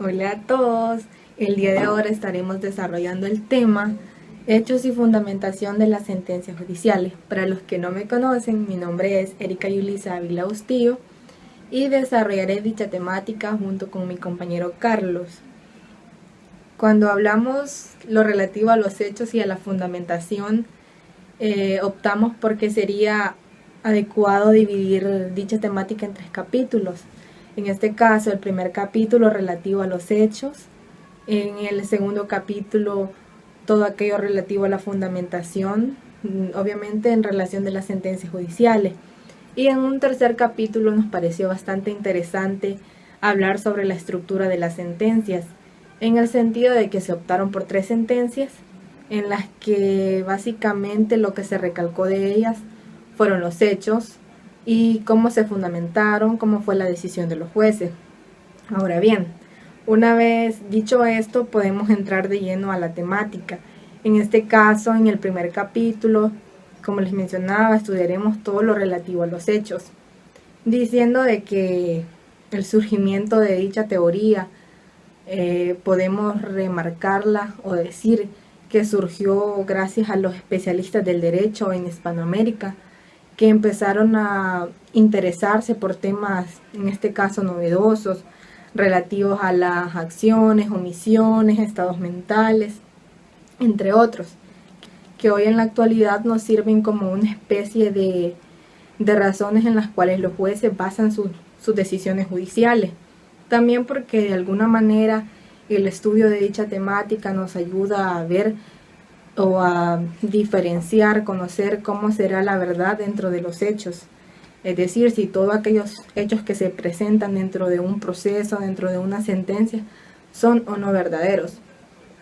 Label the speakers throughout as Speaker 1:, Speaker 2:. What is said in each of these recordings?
Speaker 1: Hola a todos. El día de ahora estaremos desarrollando el tema Hechos y fundamentación de las sentencias judiciales. Para los que no me conocen, mi nombre es Erika Yulisa Ávila Bustillo y desarrollaré dicha temática junto con mi compañero Carlos. Cuando hablamos lo relativo a los hechos y a la fundamentación, optamos porque sería adecuado dividir dicha temática en 3 capítulos. En este caso, el primer capítulo relativo a los hechos, en el segundo capítulo todo aquello relativo a la fundamentación, obviamente en relación de las sentencias judiciales. Y en un tercer capítulo nos pareció bastante interesante hablar sobre la estructura de las sentencias, en el sentido de que se optaron por 3 sentencias en las que básicamente lo que se recalcó de ellas fueron los hechos y cómo se fundamentaron, cómo fue la decisión de los jueces. Ahora bien, una vez dicho esto, podemos entrar de lleno a la temática. En este caso, en el primer capítulo, como les mencionaba, estudiaremos todo lo relativo a los hechos, diciendo de que el surgimiento de dicha teoría podemos remarcarla o decir que surgió gracias a los especialistas del derecho en Hispanoamérica, que empezaron a interesarse por temas, en este caso novedosos, relativos a las acciones, omisiones, estados mentales, entre otros, que hoy en la actualidad nos sirven como una especie de razones en las cuales los jueces basan sus decisiones judiciales. También porque de alguna manera el estudio de dicha temática nos ayuda a ver o a diferenciar, conocer cómo será la verdad dentro de los hechos. Es decir, si todos aquellos hechos que se presentan dentro de un proceso, dentro de una sentencia, son o no verdaderos.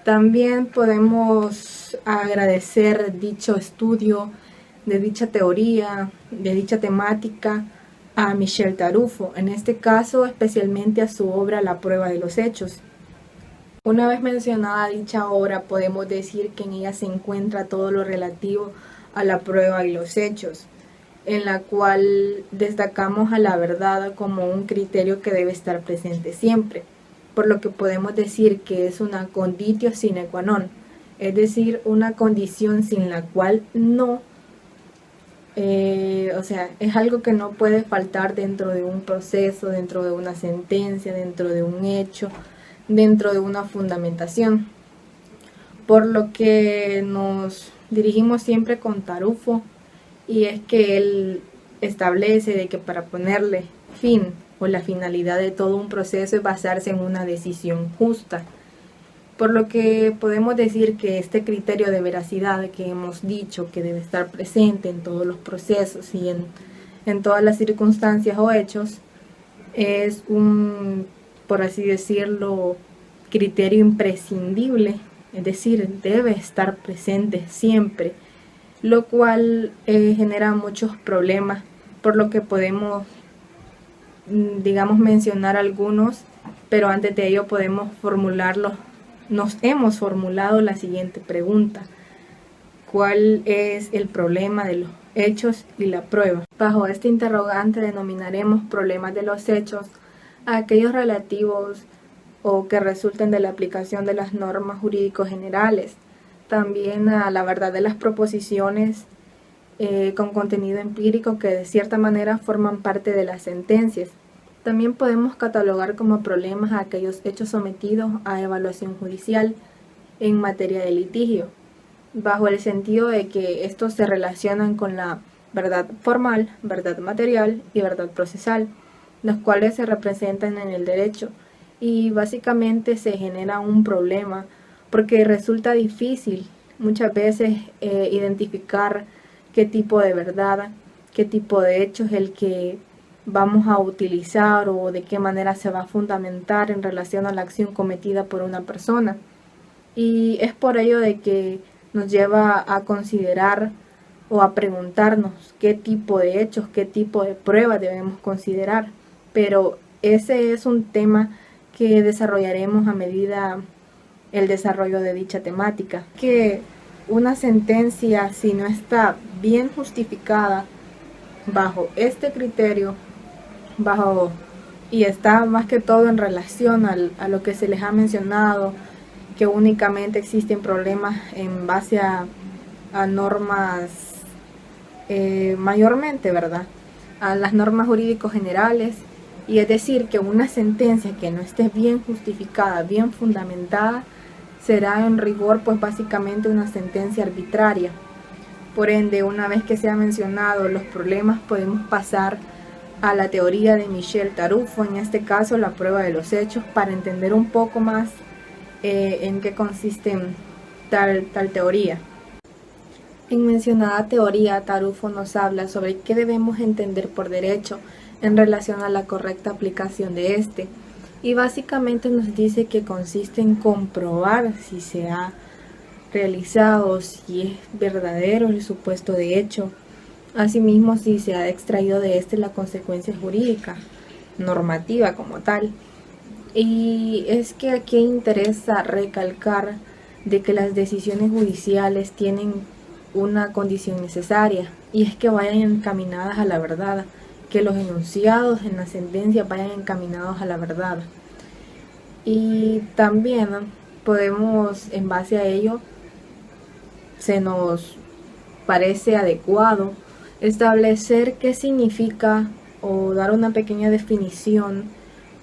Speaker 1: También podemos agradecer dicho estudio de dicha teoría, de dicha temática, a Michel Tarufo, en este caso especialmente a su obra La prueba de los hechos. Una vez mencionada dicha obra, podemos decir que en ella se encuentra todo lo relativo a la prueba y los hechos, en la cual destacamos a la verdad como un criterio que debe estar presente siempre, por lo que podemos decir que es una conditio sine qua non, es decir, una condición sin la cual no, es algo que no puede faltar dentro de un proceso, dentro de una sentencia, dentro de un hecho, dentro de una fundamentación. Por lo que nos dirigimos siempre con Tarufo, y es que él establece de que para ponerle fin o la finalidad de todo un proceso es basarse en una decisión justa. Por lo que podemos decir que este criterio de veracidad que hemos dicho que debe estar presente en todos los procesos y en todas las circunstancias o hechos es un, por así decirlo, criterio imprescindible, es decir, debe estar presente siempre, lo cual genera muchos problemas, por lo que podemos, digamos, mencionar algunos, pero antes de ello podemos formularlos. Nos hemos formulado la siguiente pregunta: ¿cuál es el problema de los hechos y la prueba? Bajo este interrogante denominaremos problemas de los hechos a aquellos relativos o que resulten de la aplicación de las normas jurídicos generales, también a la verdad de las proposiciones con contenido empírico que de cierta manera forman parte de las sentencias. También podemos catalogar como problemas a aquellos hechos sometidos a evaluación judicial en materia de litigio, bajo el sentido de que estos se relacionan con la verdad formal, verdad material y verdad procesal, los cuales se representan en el derecho, y básicamente se genera un problema porque resulta difícil muchas veces identificar qué tipo de verdad, qué tipo de hecho es el que vamos a utilizar o de qué manera se va a fundamentar en relación a la acción cometida por una persona. Y es por ello de que nos lleva a considerar o a preguntarnos qué tipo de hechos, qué tipo de pruebas debemos considerar. Pero ese es un tema que desarrollaremos a medida el desarrollo de dicha temática. Que una sentencia, si no está bien justificada bajo este criterio, bajo y está más que todo en relación a lo que se les ha mencionado, que únicamente existen problemas en base a normas, mayormente, ¿verdad?, a las normas jurídicos generales, y es decir, que una sentencia que no esté bien justificada, bien fundamentada, será en rigor pues básicamente una sentencia arbitraria. Por ende, una vez que se ha mencionado los problemas, podemos pasar a la teoría de Michel Tarufo, en este caso la prueba de los hechos, para entender un poco más en qué consiste tal teoría. En mencionada teoría, Tarufo nos habla sobre qué debemos entender por derecho en relación a la correcta aplicación de este, y básicamente nos dice que consiste en comprobar si se ha realizado, si es verdadero el supuesto de hecho, asimismo si se ha extraído de este la consecuencia jurídica, normativa como tal. Y es que aquí interesa recalcar de que las decisiones judiciales tienen una condición necesaria, y es que vayan encaminadas a la verdad, que los enunciados en la sentencia vayan encaminados a la verdad. Y también podemos, en base a ello, se nos parece adecuado establecer qué significa o dar una pequeña definición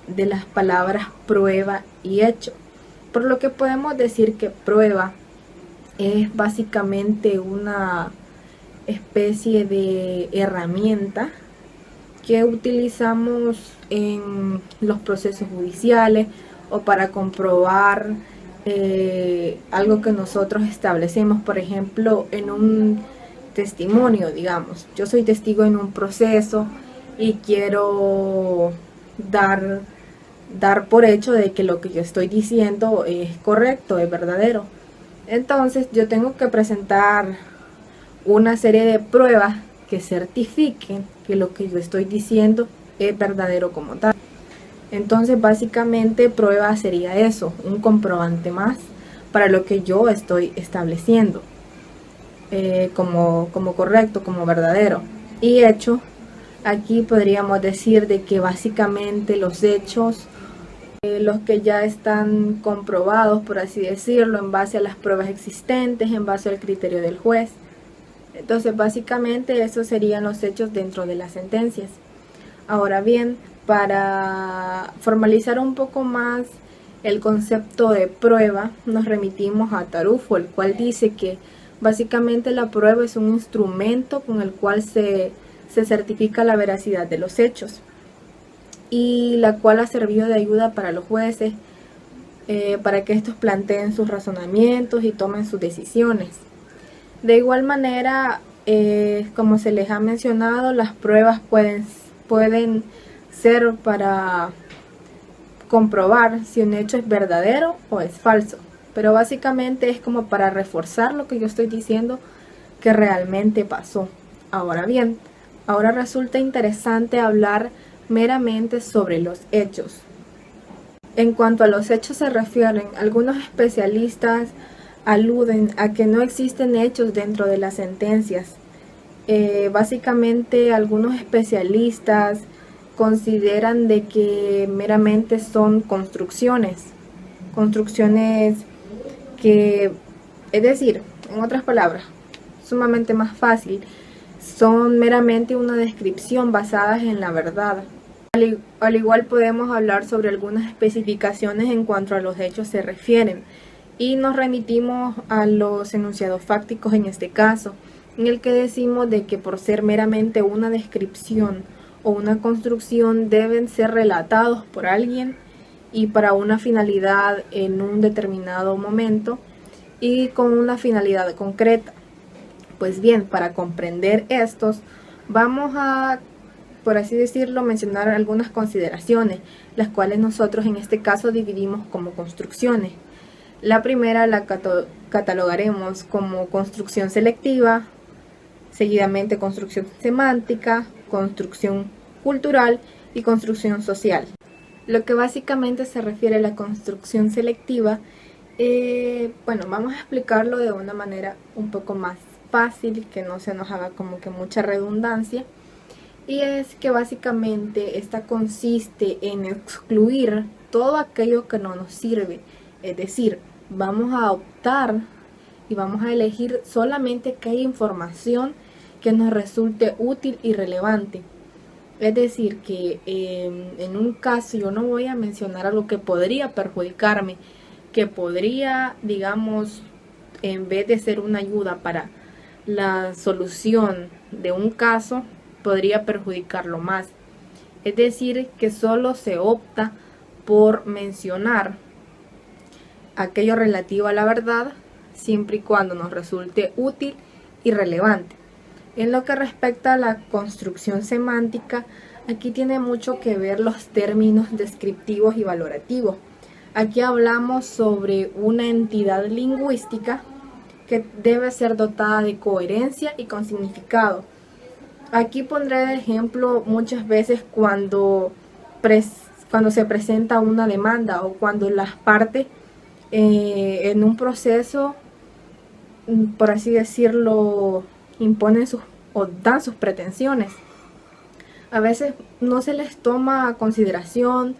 Speaker 1: de las palabras prueba y hecho. Por lo que podemos decir que prueba es básicamente una especie de herramienta que utilizamos en los procesos judiciales o para comprobar algo que nosotros establecemos, por ejemplo, en un testimonio, digamos. Yo soy testigo en un proceso y quiero dar por hecho de que lo que yo estoy diciendo es correcto, es verdadero. Entonces yo tengo que presentar una serie de pruebas que certifiquen que lo que yo estoy diciendo es verdadero como tal. Entonces básicamente prueba sería eso, un comprobante más para lo que yo estoy estableciendo como correcto, como verdadero. Y hecho, aquí podríamos decir de que básicamente los hechos, los que ya están comprobados, por así decirlo, en base a las pruebas existentes, en base al criterio del juez. Entonces básicamente esos serían los hechos dentro de las sentencias. Ahora bien, para formalizar un poco más el concepto de prueba, nos remitimos a Tarufo, el cual dice que básicamente la prueba es un instrumento con el cual se certifica la veracidad de los hechos, y la cual ha servido de ayuda para los jueces, para que estos planteen sus razonamientos y tomen sus decisiones. De igual manera, como se les ha mencionado, las pruebas pueden ser para comprobar si un hecho es verdadero o es falso, pero básicamente es como para reforzar lo que yo estoy diciendo que realmente pasó. Ahora bien, ahora resulta interesante hablar meramente sobre los hechos. En cuanto a los hechos se refieren, algunos especialistas aluden a que no existen hechos dentro de las sentencias. Básicamente algunos especialistas consideran de que meramente son construcciones que, es decir, en otras palabras, sumamente más fácil, son meramente una descripción basadas en la verdad. Al igual podemos hablar sobre algunas especificaciones en cuanto a los hechos se refieren, y nos remitimos a los enunciados fácticos en este caso, en el que decimos de que por ser meramente una descripción o una construcción deben ser relatados por alguien y para una finalidad en un determinado momento y con una finalidad concreta. Pues bien, para comprender estos, vamos a, por así decirlo, mencionar algunas consideraciones, las cuales nosotros en este caso dividimos como construcciones. La primera la catalogaremos como construcción selectiva, seguidamente construcción semántica, construcción cultural y construcción social. Lo que básicamente se refiere a la construcción selectiva, bueno, vamos a explicarlo de una manera un poco más fácil, que no se nos haga como que mucha redundancia. y es que básicamente esta consiste en excluir todo aquello que no nos sirve. Es decir, vamos a optar y vamos a elegir solamente aquella información que nos resulte útil y relevante. Es decir, que en un caso yo no voy a mencionar algo que podría perjudicarme, que podría, digamos, en vez de ser una ayuda para la solución de un caso, podría perjudicarlo más. Es decir, que solo se opta por mencionar aquello relativo a la verdad, siempre y cuando nos resulte útil y relevante. En lo que respecta a la construcción semántica, aquí tiene mucho que ver los términos descriptivos y valorativos. Aquí hablamos sobre una entidad lingüística que debe ser dotada de coherencia y con significado. Aquí pondré de ejemplo muchas veces cuando se presenta una demanda o cuando las partes en un proceso, por así decirlo, imponen o dan sus pretensiones. A veces no se les toma a consideración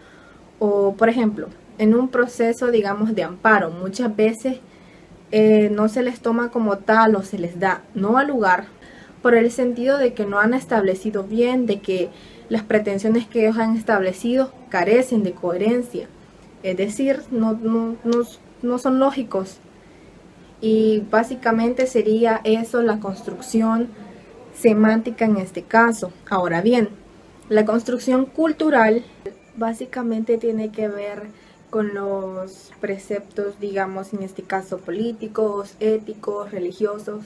Speaker 1: o, por ejemplo, en un proceso, digamos, de amparo, muchas veces no se les toma como tal o se les da no al lugar por el sentido de que no han establecido bien, de que las pretensiones que ellos han establecido carecen de coherencia, es decir, no son lógicos. Y básicamente sería eso la construcción semántica en este caso. Ahora bien, la construcción cultural básicamente tiene que ver con los preceptos, digamos, en este caso políticos, éticos, religiosos,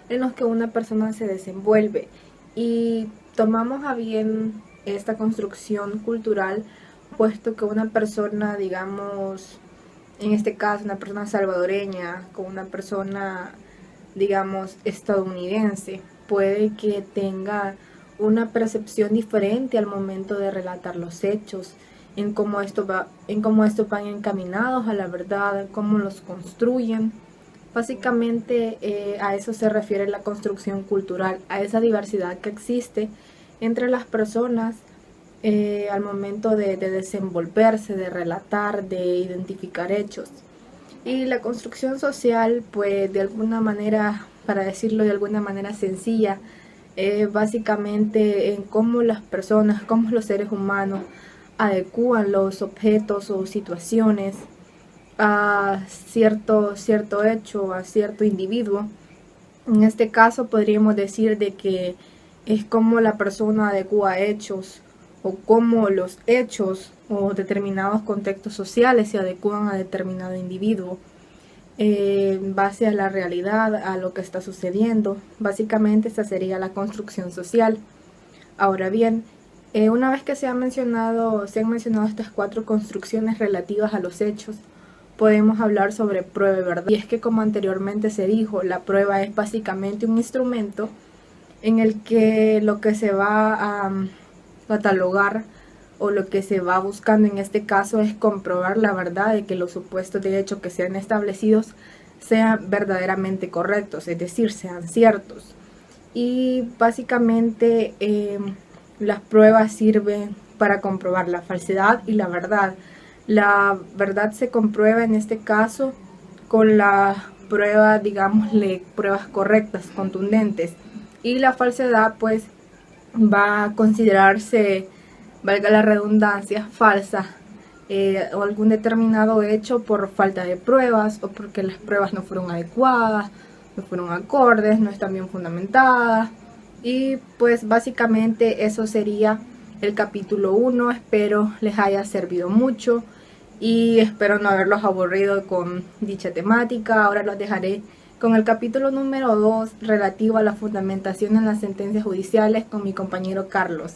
Speaker 1: en los que una persona se desenvuelve. Y tomamos a bien esta construcción cultural, puesto que una persona, digamos, en este caso una persona salvadoreña con una persona, digamos, estadounidense, puede que tenga una percepción diferente al momento de relatar los hechos, en cómo estos van encaminados a la verdad, cómo los construyen. Básicamente a eso se refiere la construcción cultural, a esa diversidad que existe entre las personas al momento de desenvolverse, de relatar, de identificar hechos. Y la construcción social, pues de alguna manera, para decirlo de alguna manera sencilla, básicamente en cómo las personas, cómo los seres humanos adecúan los objetos o situaciones a cierto hecho, a cierto individuo. En este caso podríamos decir de que es como la persona adecúa hechos o cómo los hechos o determinados contextos sociales se adecúan a determinado individuo en base a la realidad, a lo que está sucediendo. Básicamente esta sería la construcción social. Ahora bien, una vez que se han mencionado estas 4 construcciones relativas a los hechos, podemos hablar sobre prueba y verdad. Y es que, como anteriormente se dijo, la prueba es básicamente un instrumento en el que lo que se va a catalogar o lo que se va buscando en este caso es comprobar la verdad de que los supuestos de hecho que sean establecidos sean verdaderamente correctos, es decir, sean ciertos. Y básicamente las pruebas sirven para comprobar la falsedad y la verdad. La verdad se comprueba en este caso con la prueba, digámosle, pruebas correctas, contundentes. Y la falsedad pues va a considerarse, valga la redundancia, falsa o algún determinado hecho por falta de pruebas o porque las pruebas no fueron adecuadas, no fueron acordes, no están bien fundamentadas. Y pues básicamente eso sería el capítulo 1. Espero les haya servido mucho y espero no haberlos aburrido con dicha temática. Ahora los dejaré con el capítulo número 2 relativo a la fundamentación en las sentencias judiciales con mi compañero Carlos.